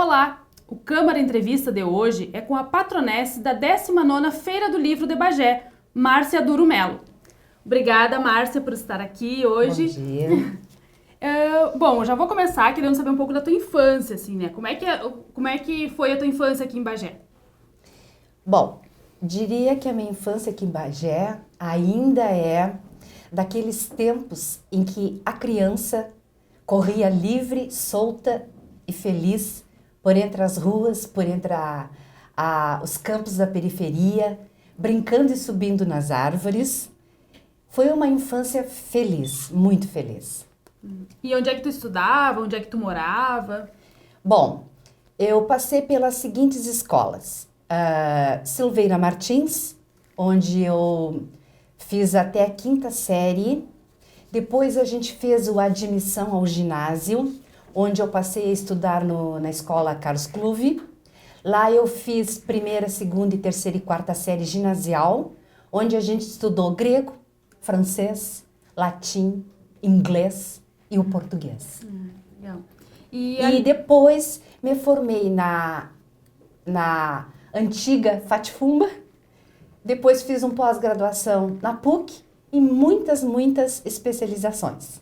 Olá! O Câmara Entrevista de hoje é com a patronesse da 19ª Feira do Livro de Bagé, Márcia Duro Melo. Obrigada, Márcia, por estar aqui hoje. Bom dia. Bom, eu já vou começar querendo saber um pouco da tua infância, assim, né? Como é que foi a tua infância aqui em Bagé? Bom, diria que a minha infância aqui em Bagé ainda é daqueles tempos em que a criança corria livre, solta e feliz por entre as ruas, por entre os campos da periferia, brincando e subindo nas árvores. Foi uma infância feliz, muito feliz. E onde é que tu estudava? Onde é que tu morava? Bom, eu passei pelas seguintes escolas. Silveira Martins, onde eu fiz até a 5ª série. Depois a gente fez a admissão ao ginásio, onde eu passei a estudar na escola Carlos Clube. Lá eu fiz 1ª, 2ª, 3ª e 4ª série ginasial, onde a gente estudou grego, francês, latim, inglês e o português. Legal. E depois me formei na antiga Fatifumba. Depois fiz um pós-graduação na PUC e muitas especializações.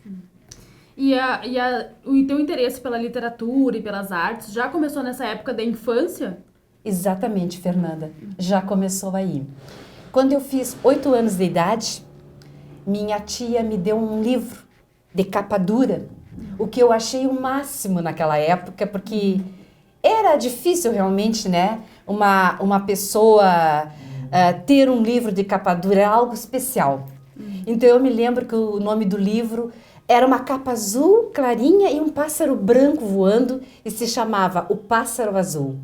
O teu interesse pela literatura e pelas artes já começou nessa época da infância? Exatamente, Fernanda. Já começou aí. Quando eu fiz 8 anos de idade, minha tia me deu um livro de capa dura, o que eu achei o máximo naquela época, porque era difícil realmente, né? Uma pessoa ter um livro de capa dura, era algo especial. Então eu me lembro que o nome do livro era uma capa azul clarinha e um pássaro branco voando e se chamava O Pássaro Azul.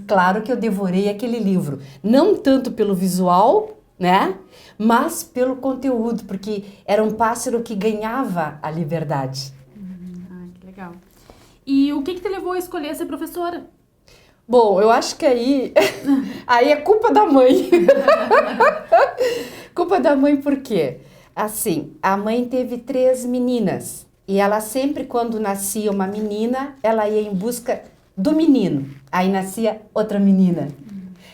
Claro que eu devorei aquele livro, não tanto pelo visual, né? Mas pelo conteúdo, porque era um pássaro que ganhava a liberdade. Que legal. E o que te levou a escolher ser professora? Bom, eu acho que aí é culpa da mãe. Culpa da mãe por quê? Assim, a mãe teve 3 meninas e ela sempre, quando nascia uma menina, ela ia em busca do menino. Aí nascia outra menina.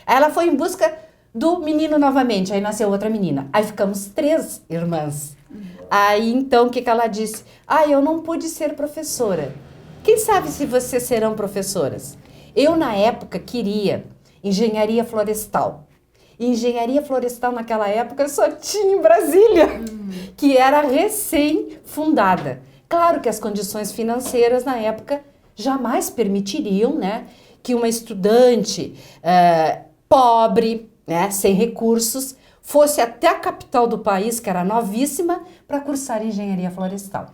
Aí ela foi em busca do menino novamente, aí nasceu outra menina. Aí ficamos 3 irmãs. Aí então o que ela disse? Eu não pude ser professora. Quem sabe se vocês serão professoras? Eu na época queria engenharia florestal. E engenharia florestal naquela época só tinha em Brasília, que era recém-fundada. Claro que as condições financeiras na época jamais permitiriam, né, que uma estudante pobre, né, sem recursos, fosse até a capital do país, que era novíssima, para cursar engenharia florestal.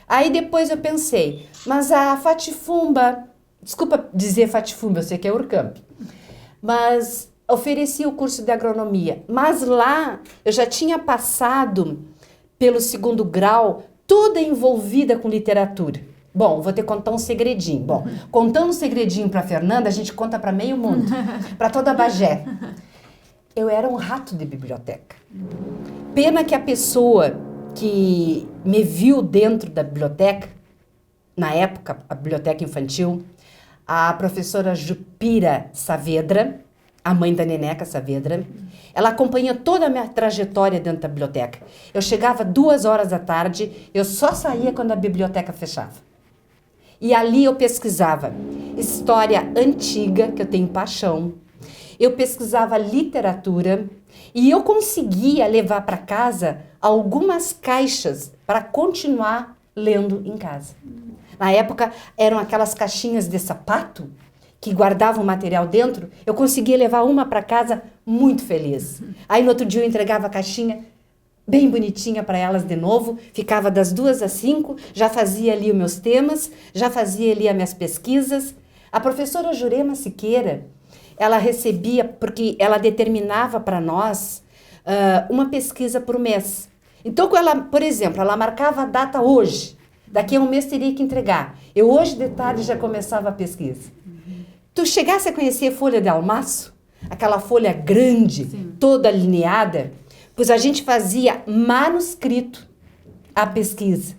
Aí depois eu pensei, mas a Fatifumba, desculpa dizer Fatifumba, eu sei que é Urcamp, mas oferecia o curso de agronomia, mas lá eu já tinha passado pelo 2º grau, toda envolvida com literatura. Bom, vou te contar um segredinho. Bom, contando um segredinho para Fernanda, a gente conta para meio mundo, para toda a Bagé. Eu era um rato de biblioteca. Pena que a pessoa que me viu dentro da biblioteca, na época, a biblioteca infantil, a professora Jupira Saavedra, a mãe da Neneca Saavedra, ela acompanha toda a minha trajetória dentro da biblioteca. Eu chegava 2 horas da tarde, eu só saía quando a biblioteca fechava. E ali eu pesquisava história antiga, que eu tenho paixão, eu pesquisava literatura e eu conseguia levar para casa algumas caixas para continuar lendo em casa. Na época eram aquelas caixinhas de sapato que guardavam material dentro, eu conseguia levar uma para casa muito feliz. Aí no outro dia eu entregava a caixinha bem bonitinha para elas de novo, ficava das 2 às 5, já fazia ali os meus temas, já fazia ali as minhas pesquisas. A professora Jurema Siqueira, ela recebia, porque ela determinava para nós uma pesquisa por mês. Então, por exemplo, ela marcava a data hoje, daqui a um mês teria que entregar. Eu hoje de tarde já começava a pesquisa. Tu chegasse a conhecer folha de almaço? Aquela folha grande, sim, toda alineada? Pois a gente fazia manuscrito a pesquisa.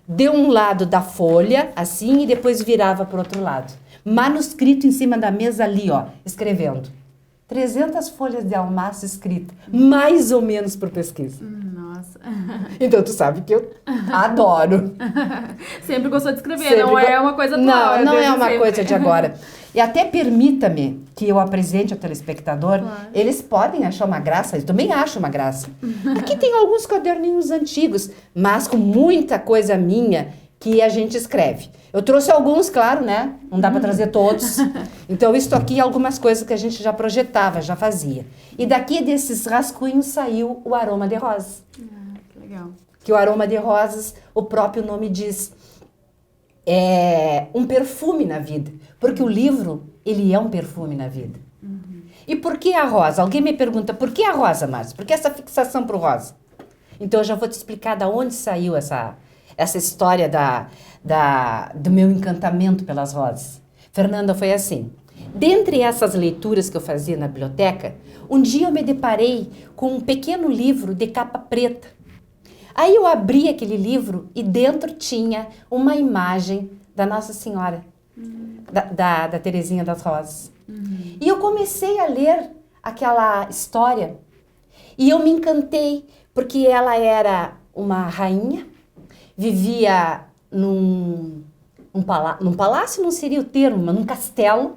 de um lado da folha, assim, e depois virava para o outro lado. Manuscrito em cima da mesa ali, ó, escrevendo. 300 folhas de almaço escritas, mais ou menos por pesquisa. Nossa. Então, tu sabe que eu adoro. Sempre gostou de escrever, Sempre não é uma coisa atual. Não é desde uma sempre. coisa de agora. E até permita-me que eu apresente ao telespectador, Claro. eles podem achar uma graça, eu também acho uma graça. Aqui tem alguns caderninhos antigos, mas com muita coisa minha que a gente escreve. Eu trouxe alguns, claro, né? Não dá para trazer todos. Então, isso aqui é algumas coisas que a gente já projetava, já fazia. E daqui desses rascunhos saiu o aroma de rosas. Que legal. Que o aroma de rosas, o próprio nome diz, é um perfume na vida. Porque o livro, ele é um perfume na vida. E por que a rosa? Alguém me pergunta, por que a rosa, Márcia? Por que essa fixação pro rosa? Então, eu já vou te explicar de onde saiu essa história do meu encantamento pelas rosas. Fernanda, foi assim. Dentre essas leituras que eu fazia na biblioteca, um dia eu me deparei com um pequeno livro de capa preta. Aí eu abri aquele livro e dentro tinha uma imagem da Nossa Senhora, da Terezinha das Rosas. E eu comecei a ler aquela história e eu me encantei, porque ela era uma rainha, vivia num palácio, não seria o termo, mas num castelo.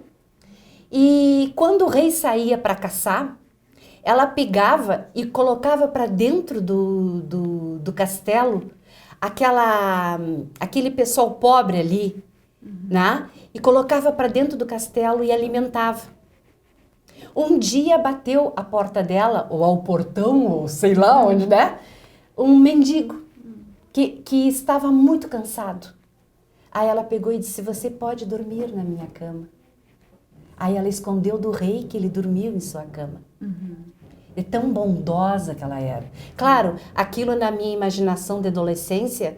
E quando o rei saía para caçar, ela pegava e colocava para dentro do castelo aquele pessoal pobre ali, né? E colocava para dentro do castelo e alimentava. Um dia bateu à porta dela, ou ao portão, ou sei lá onde, né? Um mendigo que estava muito cansado. Aí ela pegou e disse, você pode dormir na minha cama. Aí ela escondeu do rei que ele dormiu em sua cama. É tão bondosa que ela era. Claro, aquilo na minha imaginação de adolescência,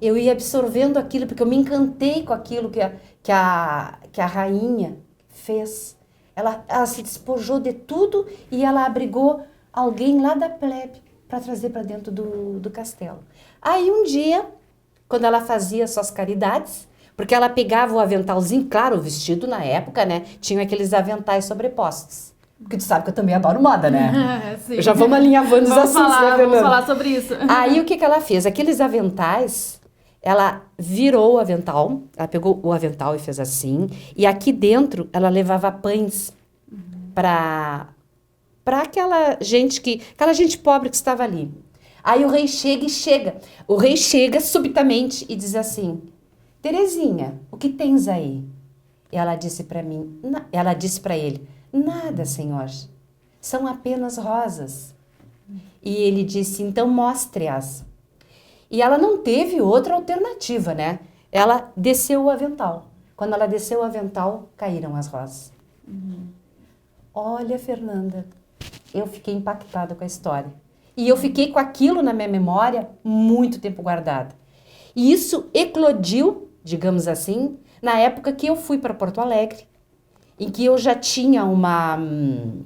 eu ia absorvendo aquilo, porque eu me encantei com aquilo que a rainha fez. Ela se despojou de tudo e ela abrigou alguém lá da plebe para trazer para dentro do castelo. Aí um dia, quando ela fazia suas caridades, porque ela pegava o aventalzinho, claro, o vestido na época, né? Tinha aqueles aventais sobrepostos. Porque tu sabe que eu também adoro moda, né? Sim. Já vamos alinhavando os assuntos, né, Vamos Fernanda? falar sobre isso. Aí o que ela fez? Aqueles aventais, ela virou o avental, ela pegou o avental e fez assim, e aqui dentro ela levava pães para aquela gente pobre que estava ali. Aí o rei chega subitamente e diz assim, Terezinha, o que tens aí? E ela disse para ele, nada, senhor, são apenas rosas. E ele disse, então mostre-as. E ela não teve outra alternativa, né? Ela desceu o avental. Quando ela desceu o avental, caíram as rosas. Olha, Fernanda, eu fiquei impactada com a história. E eu fiquei com aquilo na minha memória muito tempo guardado. E isso eclodiu, digamos assim, na época que eu fui para Porto Alegre, em que eu já tinha um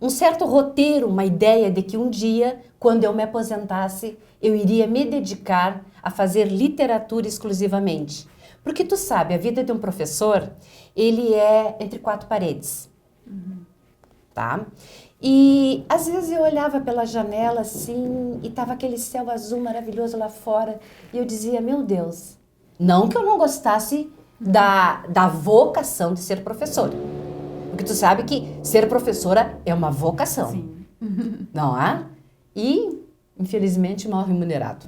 certo roteiro, uma ideia de que um dia, quando eu me aposentasse, eu iria me dedicar a fazer literatura exclusivamente. Porque tu sabe, a vida de um professor, ele é entre quatro paredes, tá? E às vezes eu olhava pela janela assim, e tava aquele céu azul maravilhoso lá fora, e eu dizia, meu Deus, não que eu não gostasse da vocação de ser professora. Porque tu sabe que ser professora é uma vocação. Sim. Não é? E, infelizmente, mal remunerado.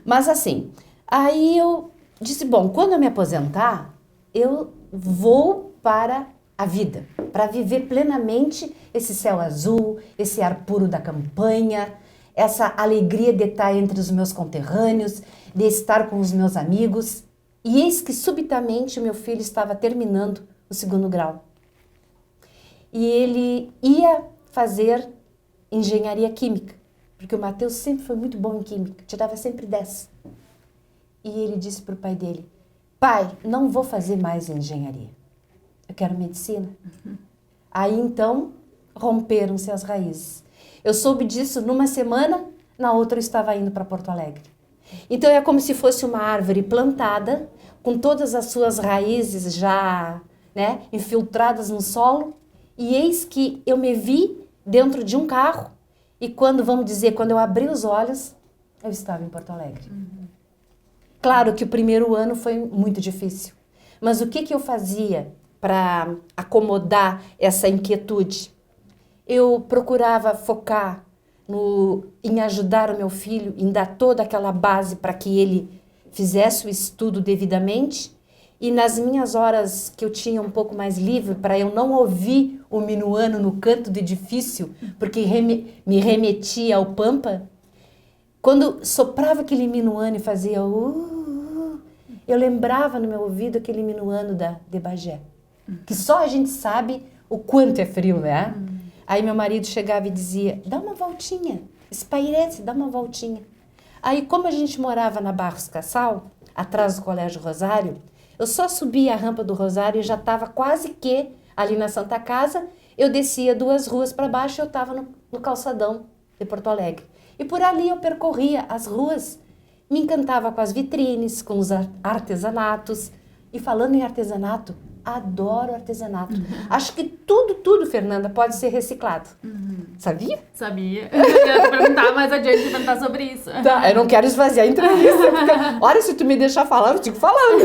Mas assim, aí eu disse, bom, quando eu me aposentar, eu vou para a vida, para viver plenamente esse céu azul, esse ar puro da campanha, essa alegria de estar entre os meus conterrâneos, de estar com os meus amigos. E eis que subitamente o meu filho estava terminando o 2º grau. E ele ia fazer engenharia química, porque o Matheus sempre foi muito bom em química, tirava sempre 10. E ele disse para o pai dele, pai, não vou fazer mais engenharia, eu quero medicina. Aí então romperam-se as raízes. Eu soube disso numa semana, na outra eu estava indo para Porto Alegre. Então é como se fosse uma árvore plantada, com todas as suas raízes já, né, infiltradas no solo. E eis que eu me vi dentro de um carro e quando eu abri os olhos, eu estava em Porto Alegre. Claro que o primeiro ano foi muito difícil, mas o que eu fazia para acomodar essa inquietude? Eu procurava focar em ajudar o meu filho, em dar toda aquela base para que ele fizesse o estudo devidamente. E nas minhas horas que eu tinha um pouco mais livre, para eu não ouvir o minuano no canto do edifício, porque me remetia ao Pampa, quando soprava aquele minuano e fazia eu lembrava no meu ouvido aquele minuano de Bagé, que só a gente sabe o quanto é frio, né? Aí meu marido chegava e dizia, dá uma voltinha, espairece, dá uma voltinha. Aí como a gente morava na Barros Cassal, atrás do Colégio Rosário, eu só subia a rampa do Rosário e já estava quase que ali na Santa Casa, eu descia 2 ruas para baixo e eu estava no calçadão de Porto Alegre. E por ali eu percorria as ruas, me encantava com as vitrines, com os artesanatos. E falando em artesanato, adoro artesanato. Acho que tudo, Fernanda, pode ser reciclado. Sabia? Sabia. Eu ia te perguntar mais adiante, te perguntar sobre isso. Tá, eu não quero esvaziar a entrevista, porque, olha, se tu me deixar falar, eu fico falando.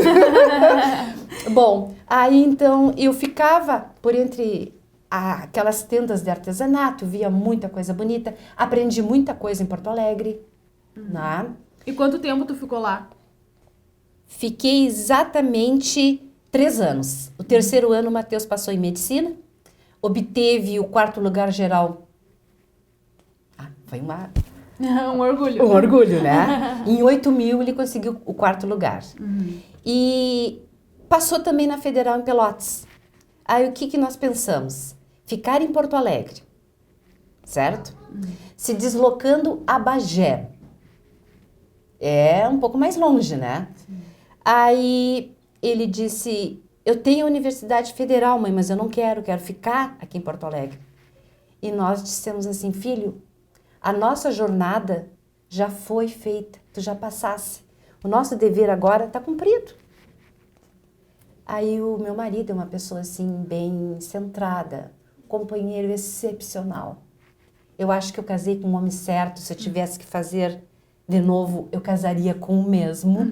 Bom, aí então eu ficava por entre aquelas tendas de artesanato, via muita coisa bonita, aprendi muita coisa em Porto Alegre. Né? E quanto tempo tu ficou lá? Fiquei exatamente 3 anos. O 3º ano o Matheus passou em medicina, obteve o 4º lugar geral. Foi um orgulho. Um orgulho, né? Em 8.000 ele conseguiu o 4º lugar. E passou também na Federal em Pelotas. Aí o que nós pensamos? Ficar em Porto Alegre, certo? Se deslocando a Bagé. É um pouco mais longe, né? Aí ele disse, eu tenho a Universidade Federal, mãe, mas eu não quero ficar aqui em Porto Alegre. E nós dissemos assim, filho, a nossa jornada já foi feita, tu já passasse. O nosso dever agora está cumprido. Aí o meu marido é uma pessoa assim, bem centrada, companheiro excepcional. Eu acho que eu casei com um homem certo, se eu tivesse que fazer de novo, eu casaria com o mesmo.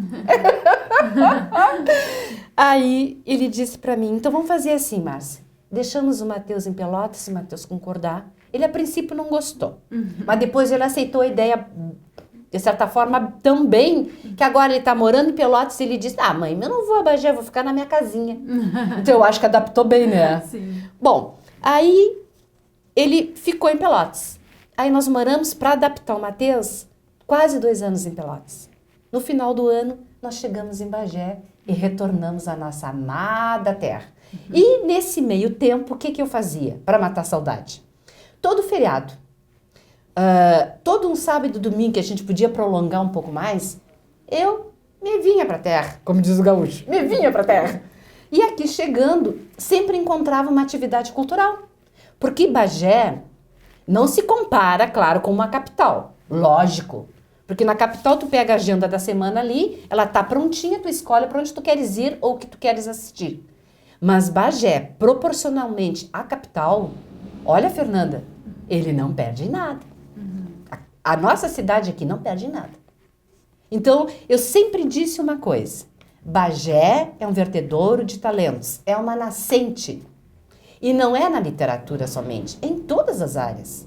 Aí ele disse para mim, então vamos fazer assim, Márcia. Deixamos o Matheus em Pelotas, se o Matheus concordar. Ele a princípio não gostou, mas depois ele aceitou a ideia, de certa forma, tão bem, que agora ele está morando em Pelotas e ele disse, mãe, eu não vou a Bagé, vou ficar na minha casinha. Então eu acho que adaptou bem, né? Sim. Bom, aí ele ficou em Pelotas. Aí nós moramos, para adaptar o Matheus, quase 2 anos em Pelotas. No final do ano, nós chegamos em Bagé e retornamos à nossa amada terra. E nesse meio tempo, o que eu fazia para matar a saudade? Todo feriado, todo um sábado e domingo que a gente podia prolongar um pouco mais, eu me vinha para a terra, como diz o gaúcho, me vinha para a terra. E aqui chegando, sempre encontrava uma atividade cultural. Porque Bagé não se compara, claro, com uma capital, lógico. Porque na capital tu pega a agenda da semana ali, ela tá prontinha, tu escolhe para onde tu queres ir ou o que tu queres assistir. Mas Bagé, proporcionalmente à capital, olha, Fernanda, ele não perde nada. A nossa cidade aqui não perde nada. Então, eu sempre disse uma coisa, Bagé é um vertedouro de talentos, é uma nascente. E não é na literatura somente, é em todas as áreas.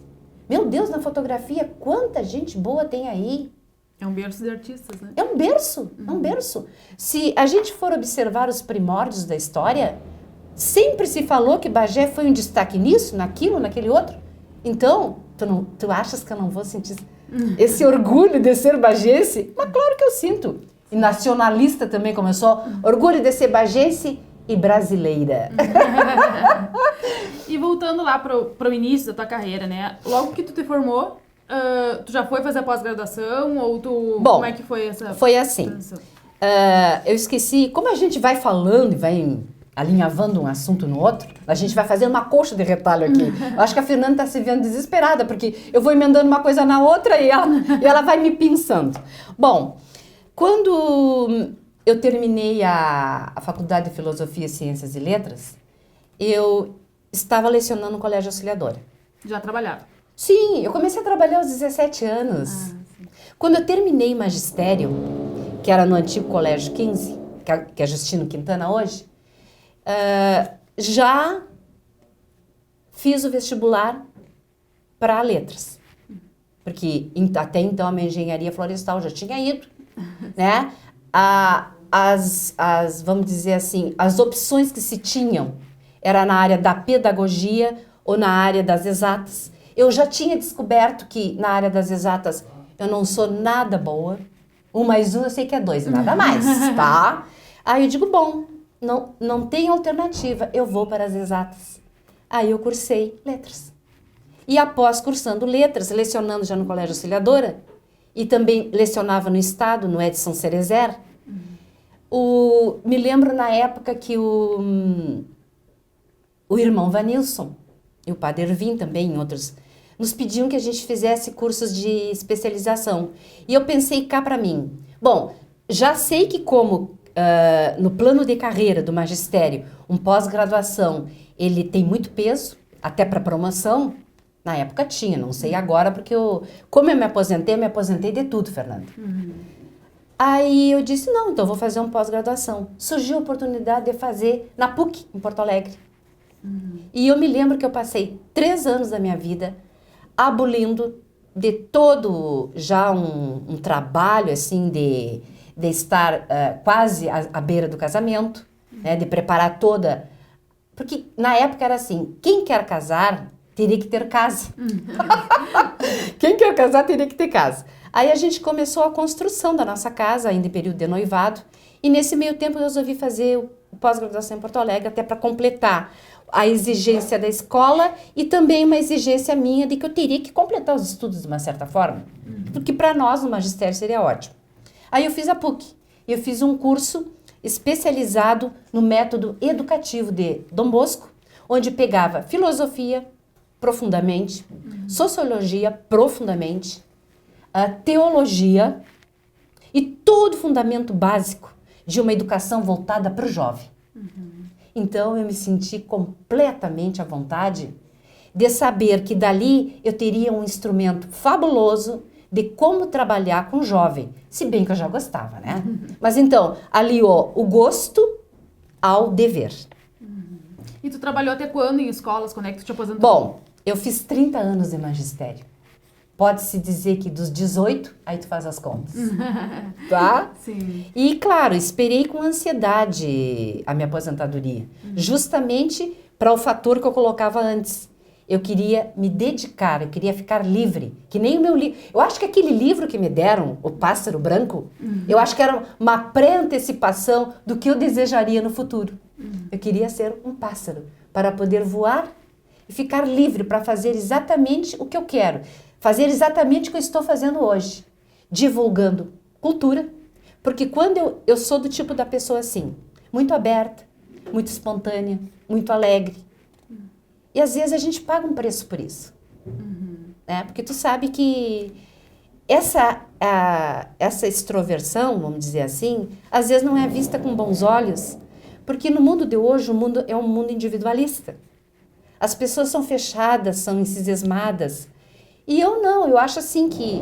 Meu Deus, na fotografia, quanta gente boa tem aí. É um berço de artistas, né? É um berço, é um berço. Se a gente for observar os primórdios da história, sempre se falou que Bagé foi um destaque nisso, naquilo, naquele outro. Então, tu achas que eu não vou sentir esse orgulho de ser bagense? Mas claro que eu sinto. E nacionalista também, como eu sou. Orgulho de ser bagense e brasileira. E voltando lá pro início da tua carreira, né? Logo que tu te formou, tu já foi fazer a pós-graduação ou tu... Bom, como é que foi essa... Foi assim. Eu esqueci, como a gente vai falando e vai alinhavando um assunto no outro, a gente vai fazer uma coxa de retalho aqui. Eu acho que a Fernanda está se vendo desesperada, porque eu vou emendando uma coisa na outra e ela vai me pinçando. Bom, Quando eu terminei a Faculdade de Filosofia, Ciências e Letras, eu estava lecionando no Colégio Auxiliadora. Já trabalhava? Sim, eu comecei a trabalhar aos 17 anos. Quando eu terminei magistério, que era no antigo Colégio 15, que é Justino Quintana hoje, já fiz o vestibular para letras. Porque até então a minha engenharia florestal já tinha ido, né? Vamos dizer assim, as opções que se tinham era na área da pedagogia ou na área das exatas. Eu já tinha descoberto que na área das exatas eu não sou nada boa. 1 mais 1 eu sei que é 2 e nada mais, tá? Aí eu digo, bom, não tem alternativa, eu vou para as exatas. Aí eu cursei letras. E após cursando letras, lecionando já no Colégio Auxiliadora, e também lecionava no Estado, no Edson Cerezer, me lembro na época que o irmão Vanilson e o padre Ervin também, e outros, nos pediam que a gente fizesse cursos de especialização. E eu pensei cá para mim, bom, já sei que como no plano de carreira do magistério, um pós-graduação, ele tem muito peso, até para promoção. Na época tinha, não sei agora, porque como eu me aposentei de tudo, Fernanda. Aí eu disse, não, então eu vou fazer um pós-graduação. Surgiu a oportunidade de fazer na PUC, em Porto Alegre. E eu me lembro que eu passei 3 anos da minha vida abolindo de todo já um trabalho, assim, de estar quase à beira do casamento, né, de preparar toda... Porque na época era assim, quem quer casar teria que ter casa. Quem quer casar teria que ter casa. Aí a gente começou a construção da nossa casa, ainda em período de noivado, e nesse meio tempo eu resolvi fazer o pós-graduação em Porto Alegre, até para completar a exigência da escola e também uma exigência minha de que eu teria que completar os estudos de uma certa forma, porque para nós no magistério seria ótimo. Aí eu fiz a PUC, eu fiz um curso especializado no método educativo de Dom Bosco, onde pegava filosofia profundamente, sociologia profundamente, teologia e todo o fundamento básico de uma educação voltada para o jovem. Então eu me senti completamente à vontade de saber que dali eu teria um instrumento fabuloso de como trabalhar com jovem, se bem que eu já gostava, né? Mas então, aliou o gosto ao dever. E tu trabalhou até quando em escolas? Quando é que tu te aposentou? Bom, eu fiz 30 anos de magistério. Pode-se dizer que dos 18, aí tu faz as contas. Tá? Sim. E, claro, esperei com ansiedade a minha aposentadoria. Justamente para o fator que eu colocava antes. Eu queria me dedicar, eu queria ficar livre. Que nem o meu livro. Eu acho que aquele livro que me deram, O Pássaro Branco, eu acho que era uma pré-antecipação do que eu desejaria no futuro. Eu queria ser um pássaro para poder voar e ficar livre para fazer exatamente o que eu quero. Fazer exatamente o que eu estou fazendo hoje. Divulgando cultura. Porque quando eu sou do tipo da pessoa assim, muito aberta, muito espontânea, muito alegre. E às vezes a gente paga um preço por isso. Né? Porque tu sabe que essa extroversão, vamos dizer assim, às vezes não é vista com bons olhos. Porque no mundo de hoje, o mundo é um mundo individualista. As pessoas são fechadas, são encismadas. E eu não, eu acho assim que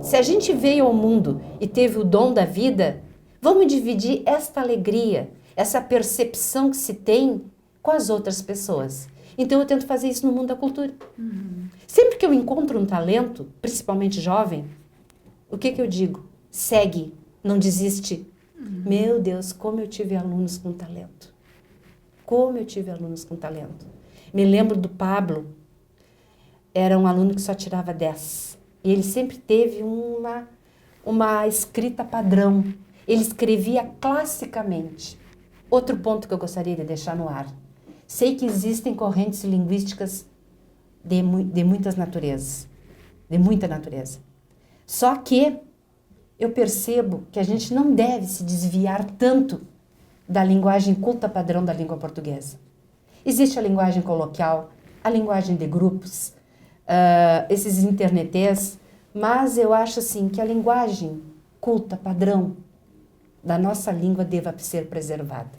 se a gente veio ao mundo e teve o dom da vida, vamos dividir esta alegria, essa percepção que se tem com as outras pessoas. Então eu tento fazer isso no mundo da cultura. Sempre que eu encontro um talento, principalmente jovem, o que eu digo? Segue, não desiste. Meu Deus, como eu tive alunos com talento. Como eu tive alunos com talento. Me lembro do Pablo, era um aluno que só tirava 10. E ele sempre teve uma escrita padrão. Ele escrevia classicamente. Outro ponto que eu gostaria de deixar no ar. Sei que existem correntes linguísticas de muitas naturezas. De muita natureza. Só que eu percebo que a gente não deve se desviar tanto da linguagem culta padrão da língua portuguesa. Existe a linguagem coloquial, a linguagem de grupos, esses internetês, mas eu acho assim que a linguagem culta padrão da nossa língua deva ser preservada.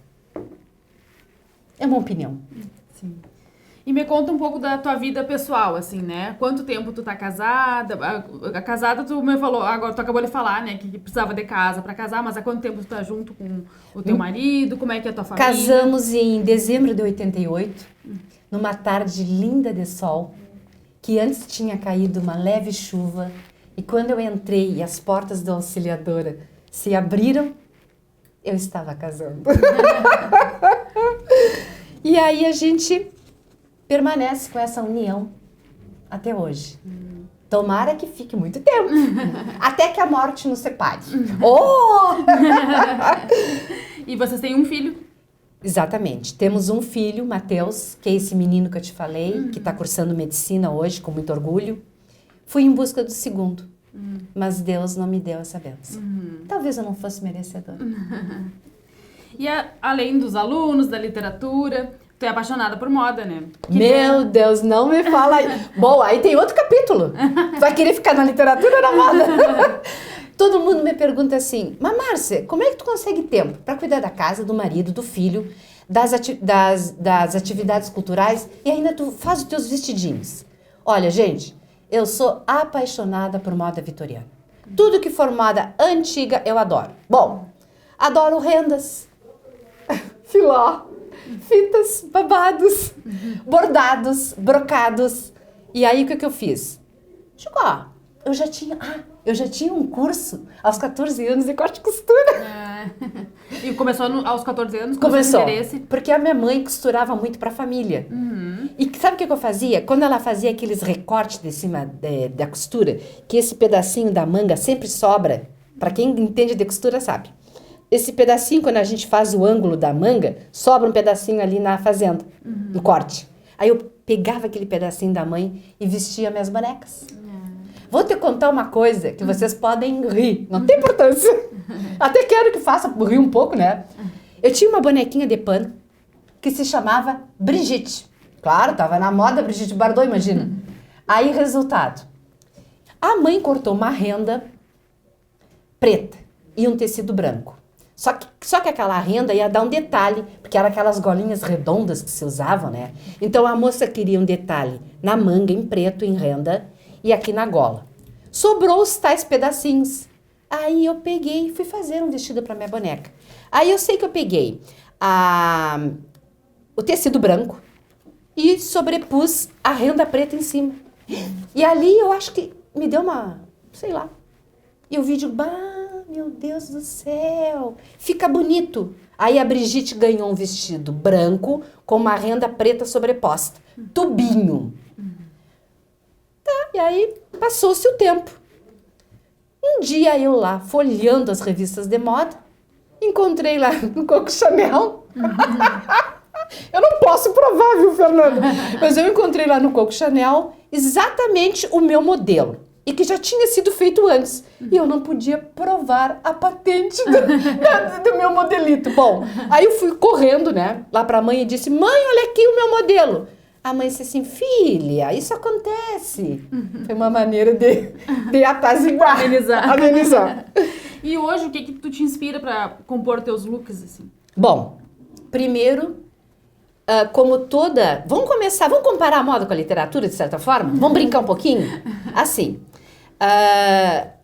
É uma opinião. Sim. E me conta um pouco da tua vida pessoal, assim, né? Quanto tempo tu tá casada? A casada tu me falou, agora tu acabou de falar, né? Que precisava de casa pra casar, mas há quanto tempo tu tá junto com o teu marido? Como é que é a tua família? Casamos em dezembro de 88, numa tarde linda de sol, que antes tinha caído uma leve chuva, e quando eu entrei e as portas da auxiliadora se abriram, eu estava casando. E aí a gente permanece com essa união até hoje. Tomara que fique muito tempo. Até que a morte nos separe. Oh! E vocês têm um filho? Exatamente. Temos um filho, Matheus, que é esse menino que eu te falei, que está cursando medicina hoje, com muito orgulho. Fui em busca do segundo, mas Deus não me deu essa bênção. Talvez eu não fosse merecedora. E além dos alunos, da literatura, tu é apaixonada por moda, né? Meu Deus, não me fala aí. Bom, aí tem outro capítulo. Tu vai querer ficar na literatura ou na moda? Todo mundo me pergunta assim, mas Márcia, como é que tu consegue tempo para cuidar da casa, do marido, do filho, das atividades culturais e ainda tu faz os teus vestidinhos? Olha, gente, eu sou apaixonada por moda vitoriana. Tudo que for moda antiga eu adoro. Bom, adoro rendas, filó, fitas, babados, bordados, brocados. E aí o que eu fiz? Chegou, eu já tinha um curso aos 14 anos de corte e costura. E começou aos 14 anos com Começou, esse interesse? porque a minha mãe costurava muito para a família. E sabe o que eu fazia? Quando ela fazia aqueles recortes de cima da costura, que esse pedacinho da manga sempre sobra, para quem entende de costura sabe. Esse pedacinho, quando a gente faz o ângulo da manga, sobra um pedacinho ali na fazenda, no corte. Aí eu pegava aquele pedacinho da mãe e vestia minhas bonecas. Vou te contar uma coisa que vocês podem rir, não tem importância. Até quero que faça rir um pouco, né? Eu tinha uma bonequinha de pano que se chamava Brigitte. Claro, tava na moda Brigitte Bardot, imagina. Aí, resultado. A mãe cortou uma renda preta e um tecido branco. Só que aquela renda ia dar um detalhe, porque eram aquelas golinhas redondas que se usavam, né? Então a moça queria um detalhe na manga em preto, em renda, e aqui na gola. Sobrou os tais pedacinhos. Aí eu peguei e fui fazer um vestido para minha boneca. Aí eu sei que eu peguei o tecido branco e sobrepus a renda preta em cima. E ali eu acho que me deu uma, sei lá. E o vídeo, meu Deus do céu, fica bonito. Aí a Brigitte ganhou um vestido branco com uma renda preta sobreposta. Tubinho. Tá, e aí passou-se o tempo. Um dia eu lá, folheando as revistas de moda, encontrei lá no Coco Chanel. Eu não posso provar, viu, Fernanda? Mas eu encontrei lá no Coco Chanel exatamente o meu modelo. E que já tinha sido feito antes. E eu não podia provar a patente do meu modelito. Bom, aí eu fui correndo, né, lá pra mãe e disse, mãe, olha aqui o meu modelo. A mãe disse assim, filha, isso acontece. Foi uma maneira de apaziguar. Amenizar. E hoje, o que tu te inspira pra compor teus looks, assim? Bom, primeiro, como toda... Vamos comparar a moda com a literatura, de certa forma? Vamos brincar um pouquinho? Assim,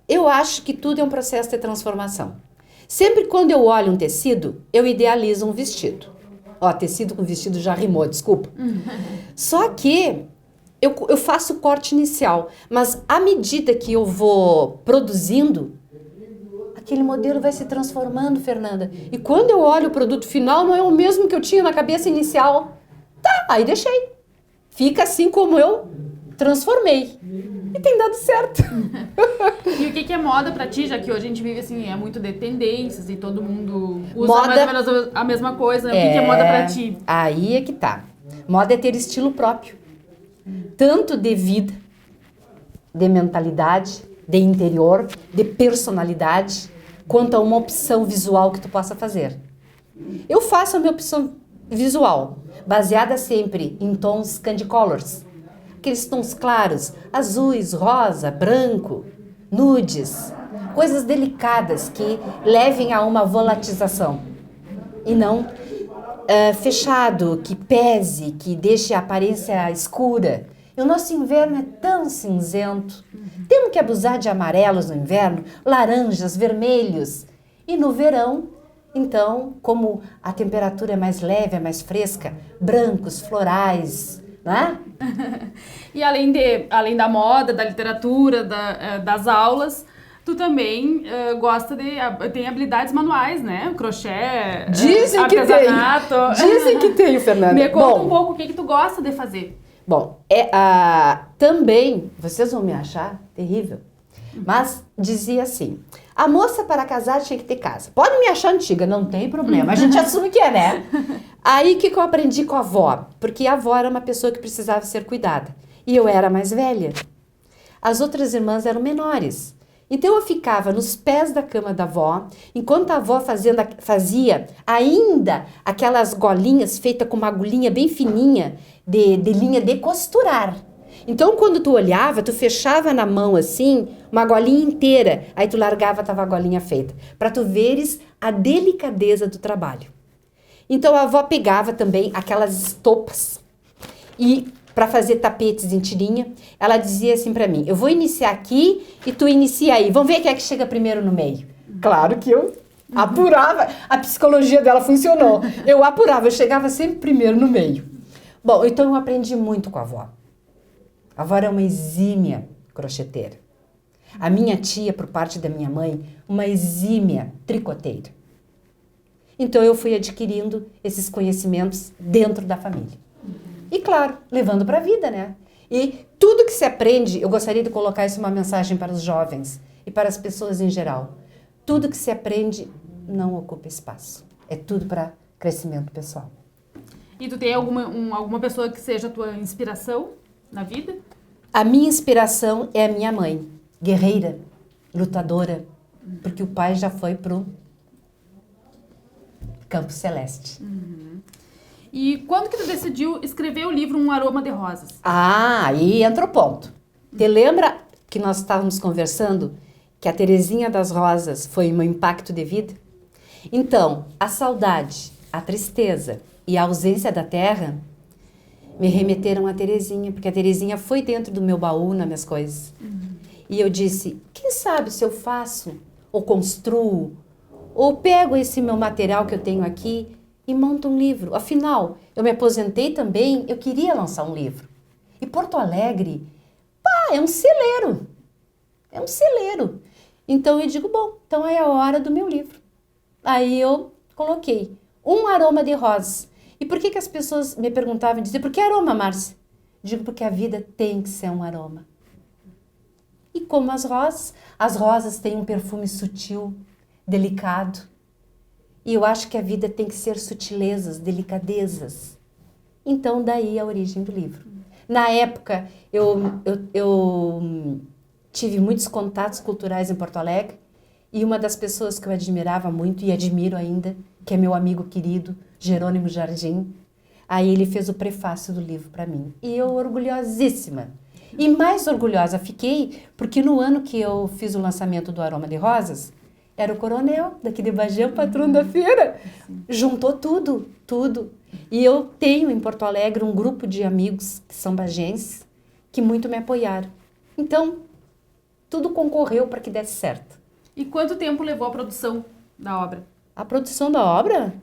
eu acho que tudo é um processo de transformação. Sempre quando eu olho um tecido, eu idealizo um vestido. Ó, tecido com vestido já rimou, desculpa. Só que eu faço o corte inicial, mas à medida que eu vou produzindo, aquele modelo vai se transformando, Fernanda. E quando eu olho o produto final, não é o mesmo que eu tinha na cabeça inicial. Tá, aí deixei. Fica assim como eu transformei. E tem dado certo. E o que é moda pra ti, já que hoje a gente vive assim, é muito de tendências e todo mundo usa moda, mais ou menos a mesma coisa, né? O que é moda pra ti? Aí é que tá. Moda é ter estilo próprio. Tanto de vida, de mentalidade, de interior, de personalidade, quanto a uma opção visual que tu possa fazer. Eu faço a minha opção visual, baseada sempre em tons candy colors. Aqueles tons claros, azuis, rosa, branco, nudes, coisas delicadas que levem a uma volatização e não fechado, que pese, que deixe a aparência escura. E o nosso inverno é tão cinzento. Temos que abusar de amarelos no inverno, laranjas, vermelhos. E no verão, então, como a temperatura é mais leve, é mais fresca, brancos, florais, né? E além da moda, da literatura, das aulas, tu também tem habilidades manuais, né? Crochê, Dizem que artesanato. Dizem que tem, Fernanda. Me conta um pouco o que tu gosta de fazer. Bom, também, vocês vão me achar terrível, mas dizia assim, a moça para casar tinha que ter casa. Pode me achar antiga, não tem problema, a gente assume que é, né? Aí, o que eu aprendi com a avó? Porque a avó era uma pessoa que precisava ser cuidada, e eu era mais velha. As outras irmãs eram menores. Então, eu ficava nos pés da cama da avó, enquanto a avó fazia ainda aquelas golinhas feitas com uma agulhinha bem fininha, de linha de costurar. Então, quando tu olhava, tu fechava na mão assim, uma golinha inteira, aí tu largava, tava a golinha feita, para tu veres a delicadeza do trabalho. Então, a avó pegava também aquelas estopas e para fazer tapetes em tirinha, ela dizia assim para mim, eu vou iniciar aqui e tu inicia aí, vamos ver quem é que chega primeiro no meio. Claro que eu apurava, a psicologia dela funcionou, eu apurava, eu chegava sempre primeiro no meio. Bom, então eu aprendi muito com a avó. A avó era uma exímia crocheteira. A minha tia, por parte da minha mãe, uma exímia tricoteira. Então eu fui adquirindo esses conhecimentos dentro da família. E claro, levando para a vida, né? E tudo que se aprende, eu gostaria de colocar isso uma mensagem para os jovens e para as pessoas em geral. Tudo que se aprende não ocupa espaço. É tudo para crescimento pessoal. E tu tem alguma pessoa que seja a tua inspiração na vida? A minha inspiração é a minha mãe, guerreira, lutadora, porque o pai já foi pro campo celeste. E quando que tu decidiu escrever o livro Um Aroma de Rosas? Aí entra o ponto. Te lembra que nós estávamos conversando que a Terezinha das Rosas foi um impacto de vida? Então, a saudade, a tristeza e a ausência da terra me remeteram a Terezinha, porque a Terezinha foi dentro do meu baú nas minhas coisas. E eu disse, quem sabe se eu faço, ou construo, ou pego esse meu material que eu tenho aqui e monto um livro. Afinal, eu me aposentei também, eu queria lançar um livro. E Porto Alegre, é um celeiro. É um celeiro. Então eu digo, bom, então é a hora do meu livro. Aí eu coloquei Um Aroma de Rosas. E por que as pessoas me perguntavam, diziam, por que aroma, Márcia? Digo, porque a vida tem que ser um aroma. E como as rosas têm um perfume sutil, delicado. E eu acho que a vida tem que ser sutilezas, delicadezas. Então, daí a origem do livro. Na época, eu tive muitos contatos culturais em Porto Alegre e uma das pessoas que eu admirava muito e admiro ainda, que é meu amigo querido, Jerônimo Jardim, aí ele fez o prefácio do livro para mim. E eu orgulhosíssima. E mais orgulhosa fiquei porque no ano que eu fiz o lançamento do Aroma de Rosas, era o coronel daqui de Bagé, o patrono da feira. Juntou tudo, tudo. E eu tenho em Porto Alegre um grupo de amigos que são bagenses que muito me apoiaram. Então, tudo concorreu para que desse certo. E quanto tempo levou a produção da obra? A produção da obra,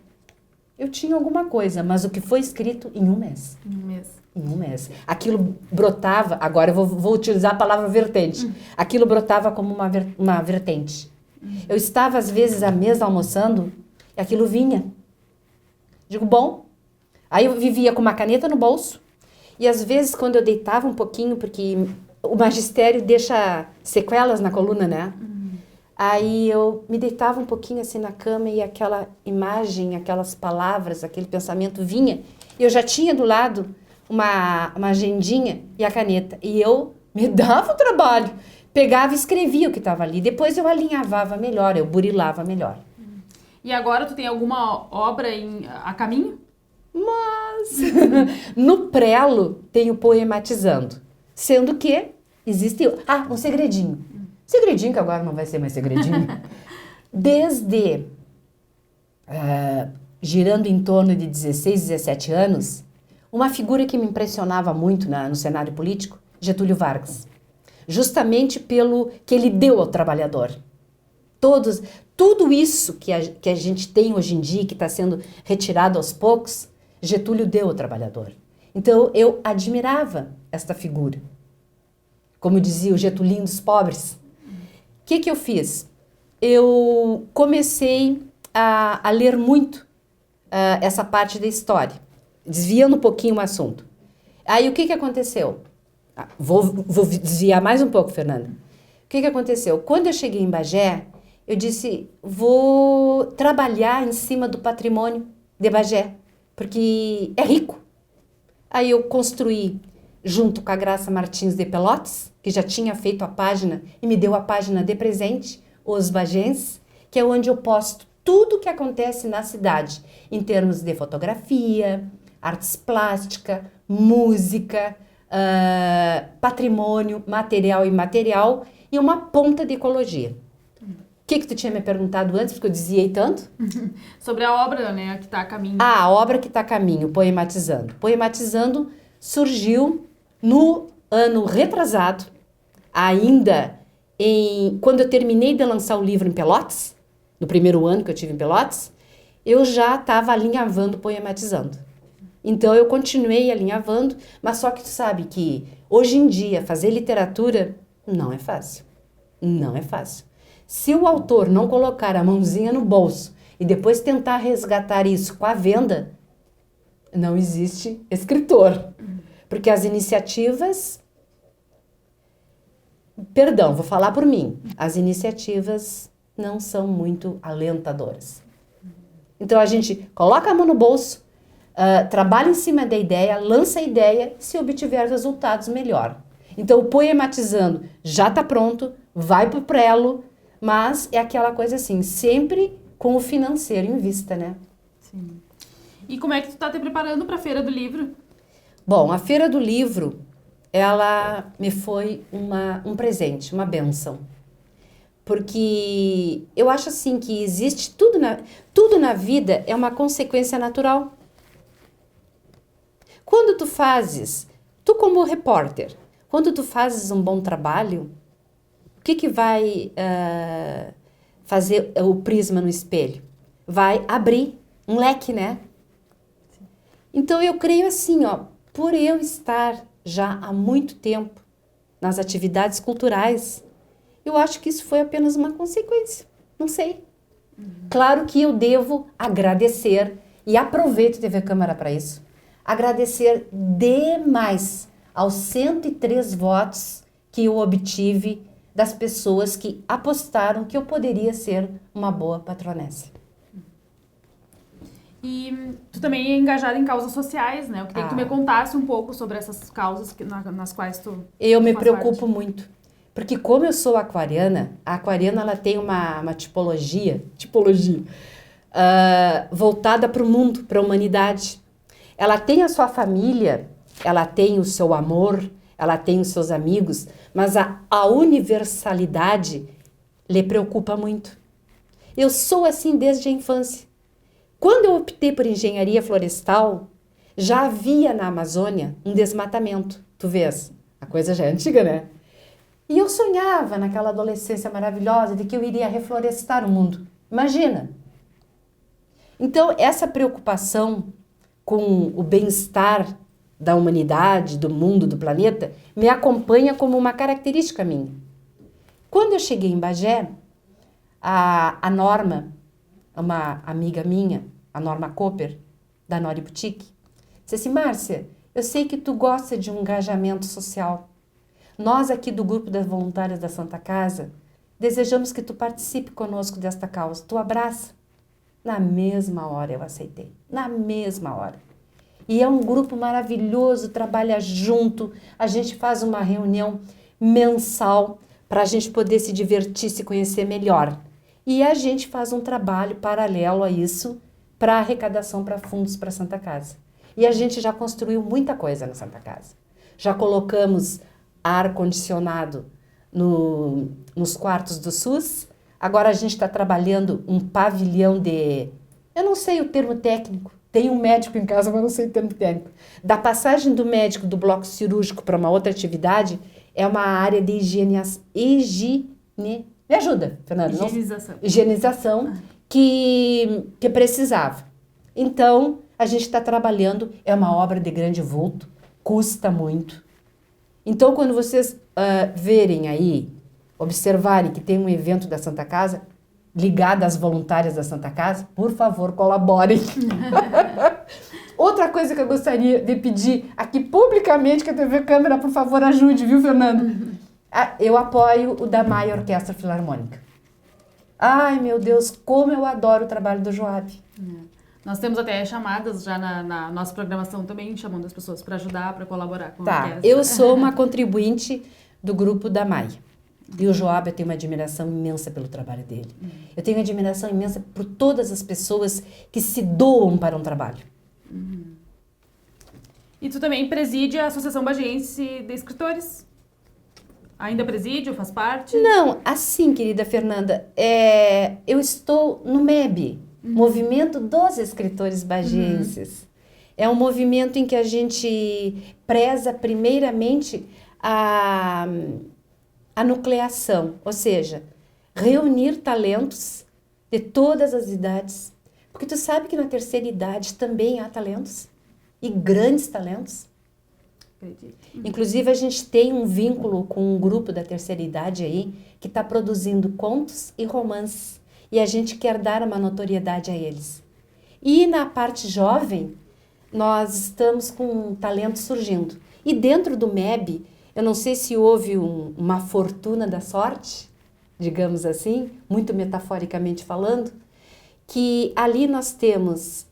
eu tinha alguma coisa, mas o que foi escrito em um mês. Em um mês. Em um mês. Aquilo brotava, agora eu vou utilizar a palavra vertente. Aquilo brotava como uma vertente. Eu estava, às vezes, à mesa almoçando e aquilo vinha. Digo, bom. Aí eu vivia com uma caneta no bolso e, às vezes, quando eu deitava um pouquinho, porque o magistério deixa sequelas na coluna, né? Aí eu me deitava um pouquinho assim na cama e aquela imagem, aquelas palavras, aquele pensamento vinha. E eu já tinha do lado uma agendinha e a caneta. E eu me dava o trabalho. Pegava e escrevia o que estava ali. Depois eu alinhavava melhor, eu burilava melhor. E agora tu tem alguma obra a caminho? Mas no prelo tenho Poematizando. Sendo que existe... um segredinho. Segredinho, que agora não vai ser mais segredinho. Desde girando em torno de 16, 17 anos, uma figura que me impressionava muito no cenário político, Getúlio Vargas. Justamente pelo que ele deu ao trabalhador. Tudo isso que a gente tem hoje em dia, que está sendo retirado aos poucos, Getúlio deu ao trabalhador. Então, eu admirava esta figura. Como dizia o Getulinho dos pobres. O que eu fiz? Eu comecei a ler muito essa parte da história, desviando um pouquinho o assunto. Aí, o que aconteceu? Vou desviar mais um pouco, Fernanda. O que aconteceu? Quando eu cheguei em Bagé, eu disse, vou trabalhar em cima do patrimônio de Bagé, porque é rico. Aí eu construí, junto com a Graça Martins de Pelotas, que já tinha feito a página e me deu a página de presente, Os Bagenses, que é onde eu posto tudo o que acontece na cidade, em termos de fotografia, artes plásticas, música, patrimônio, material e imaterial, e uma ponta de ecologia. O que tu tinha me perguntado antes, porque eu desviei tanto? Sobre a obra, né, que está a caminho. A obra que está a caminho, Poematizando. Poematizando surgiu no ano retrasado, ainda quando eu terminei de lançar o livro em Pelotas, no primeiro ano que eu tive em Pelotas, eu já estava alinhavando Poematizando. Então eu continuei alinhavando, mas só que tu sabe que hoje em dia fazer literatura não é fácil. Não é fácil. Se o autor não colocar a mãozinha no bolso e depois tentar resgatar isso com a venda, não existe escritor. Porque as iniciativas... Perdão, vou falar por mim. As iniciativas não são muito alentadoras. Então a gente coloca a mão no bolso, trabalha em cima da ideia, lança a ideia, se obtiver resultados, melhor. Então o Poematizando já está pronto, vai para o prelo, mas é aquela coisa assim, sempre com o financeiro em vista, né? Sim. E como é que tu tá te preparando para a Feira do Livro? Bom, a Feira do Livro, ela me foi um presente, uma bênção. Porque eu acho assim que existe tudo na vida é uma consequência natural. Quando tu como repórter, quando tu fazes um bom trabalho, o que vai fazer o prisma no espelho? Vai abrir um leque, né? Então eu creio assim, por eu estar já há muito tempo nas atividades culturais, eu acho que isso foi apenas uma consequência. Não sei. Claro que eu devo agradecer, e aproveito TV Câmara para isso, agradecer demais aos 103 votos que eu obtive das pessoas que apostaram que eu poderia ser uma boa patronessa. E tu também é engajada em causas sociais, né? Eu queria que tu me contasse um pouco sobre essas causas nas quais tu... Eu me preocupo muito. Porque como eu sou aquariana, a aquariana ela tem uma tipologia voltada para o mundo, para a humanidade. Ela tem a sua família, ela tem o seu amor, ela tem os seus amigos, mas a universalidade lhe preocupa muito. Eu sou assim desde a infância. Quando eu optei por engenharia florestal, já havia na Amazônia um desmatamento. Tu vês, a coisa já é antiga, né? E eu sonhava naquela adolescência maravilhosa de que eu iria reflorestar o mundo. Imagina! Então, essa preocupação com o bem-estar da humanidade, do mundo, do planeta, me acompanha como uma característica minha. Quando eu cheguei em Bagé, a Norma, uma amiga minha, a Norma Cooper, da Nori Boutique, disse assim, Márcia, eu sei que tu gosta de um engajamento social. Nós aqui do Grupo das Voluntárias da Santa Casa, desejamos que tu participe conosco desta causa. Tu abraça. Na mesma hora eu aceitei. Na mesma hora. E é um grupo maravilhoso, trabalha junto, a gente faz uma reunião mensal para a gente poder se divertir, se conhecer melhor. E a gente faz um trabalho paralelo a isso para arrecadação para fundos para a Santa Casa. E a gente já construiu muita coisa na Santa Casa. Já colocamos ar-condicionado nos quartos do SUS. Agora a gente está trabalhando um pavilhão de... Eu não sei o termo técnico. Tem um médico em casa, mas não sei o termo técnico. Da passagem do médico do bloco cirúrgico para uma outra atividade, é uma área de Me ajuda, Fernanda. Higienização. Higienização que precisava. Então, a gente está trabalhando, é uma obra de grande vulto, custa muito. Então, quando vocês verem aí, observarem que tem um evento da Santa Casa, ligado às voluntárias da Santa Casa, por favor, colaborem. Outra coisa que eu gostaria de pedir aqui publicamente, que a TV Câmara, por favor, ajude, viu, Fernando? Eu apoio o da Maia Orquestra Filarmônica. Ai, meu Deus, como eu adoro o trabalho do Joab. Nós temos até chamadas já na nossa programação também, chamando as pessoas para ajudar, para colaborar com a orquestra. Eu sou uma contribuinte do grupo da Maia. E o Joab, eu tenho uma admiração imensa pelo trabalho dele. Eu tenho uma admiração imensa por todas as pessoas que se doam para um trabalho. E tu também preside a Associação Bagiense de Escritores? Ainda preside ou faz parte? Não, assim, querida Fernanda, eu estou no MEB, Movimento dos Escritores Bagienses. É um movimento em que a gente preza primeiramente a nucleação, ou seja, reunir talentos de todas as idades. Porque tu sabe que na terceira idade também há talentos, e grandes talentos. Acredito. Inclusive, a gente tem um vínculo com um grupo da terceira idade aí, que está produzindo contos e romances, e a gente quer dar uma notoriedade a eles. E na parte jovem, nós estamos com um talento surgindo. E dentro do MEB, eu não sei se houve uma fortuna da sorte, digamos assim, muito metaforicamente falando, que ali nós temos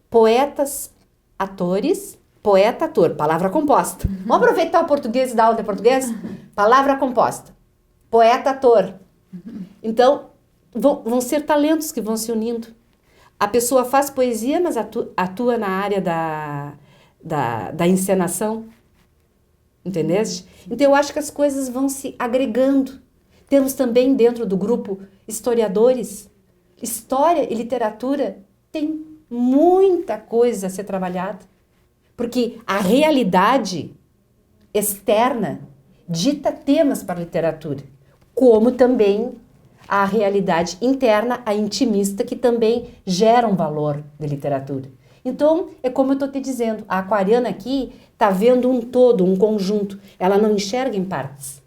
poetas, atores, poeta-ator, palavra composta. Vamos aproveitar o português da aula de português? Palavra composta. Poeta-ator. Então, vão ser talentos que vão se unindo. A pessoa faz poesia, mas atua na área da encenação. Entendeste? Então, eu acho que as coisas vão se agregando. Temos também dentro do grupo historiadores. História e literatura tem muita coisa a ser trabalhada. Porque a realidade externa dita temas para a literatura. Como também a realidade interna, a intimista, que também gera um valor de literatura. Então, é como eu estou te dizendo, a aquariana aqui está vendo um todo, um conjunto. Ela não enxerga em partes.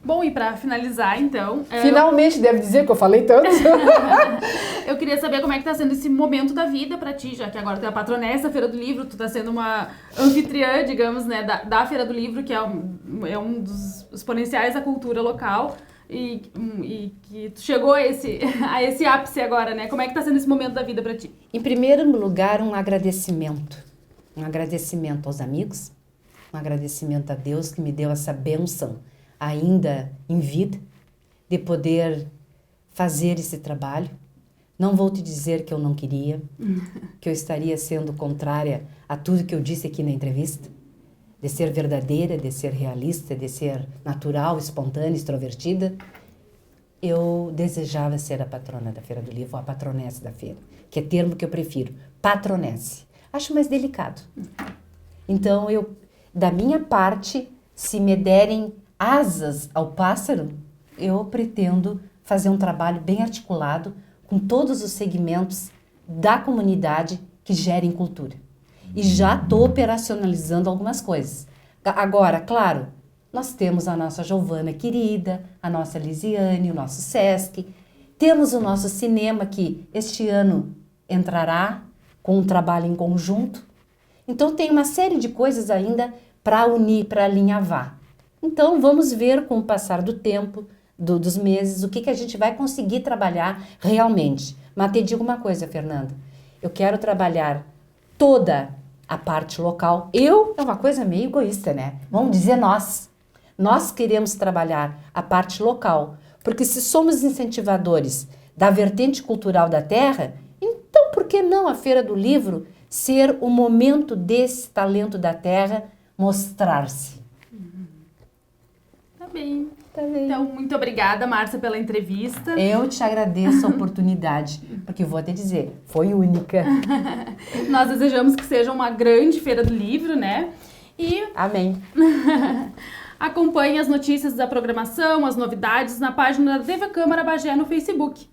Bom, e para finalizar, então... Finalmente, deve dizer que eu falei tanto. Eu queria saber como é que tá sendo esse momento da vida para ti, já que agora tu é a patronessa da Feira do Livro, tu tá sendo uma anfitriã, digamos, né, da Feira do Livro, que é um dos exponenciais da cultura local. E que tu chegou a esse ápice agora, né? Como é que tá sendo esse momento da vida para ti? Em primeiro lugar, um agradecimento. Um agradecimento aos amigos, um agradecimento a Deus que me deu essa bênção, ainda em vida, de poder fazer esse trabalho. Não vou te dizer que eu não queria, que eu estaria sendo contrária a tudo que eu disse aqui na entrevista, de ser verdadeira, de ser realista, de ser natural, espontânea, extrovertida. Eu desejava ser a patrona da Feira do Livro, ou a patronessa da feira, que é termo que eu prefiro, patronesse. Acho mais delicado. Então, da minha parte, se me derem asas ao pássaro, eu pretendo fazer um trabalho bem articulado com todos os segmentos da comunidade que gerem cultura. E já estou operacionalizando algumas coisas. Agora, claro, nós temos a nossa Giovana querida, a nossa Lisiane, o nosso Sesc, temos o nosso cinema que este ano entrará com um trabalho em conjunto. Então tem uma série de coisas ainda para unir, para alinhavar. Então vamos ver com o passar do tempo, dos meses, o que a gente vai conseguir trabalhar realmente. Mas te digo uma coisa, Fernanda, eu quero trabalhar toda a parte local. É uma coisa meio egoísta, né? Vamos dizer nós. Nós queremos trabalhar a parte local, porque se somos incentivadores da vertente cultural da terra, então por que não a Feira do Livro ser o momento desse talento da terra mostrar-se? Tá Tá bem. Tá bem. Então, muito obrigada, Márcia, pela entrevista. Eu te agradeço a oportunidade, porque vou te dizer, foi única. Nós desejamos que seja uma grande feira do livro, né? E Amém. acompanhe as notícias da programação, as novidades na página da TV Câmara Bagé no Facebook.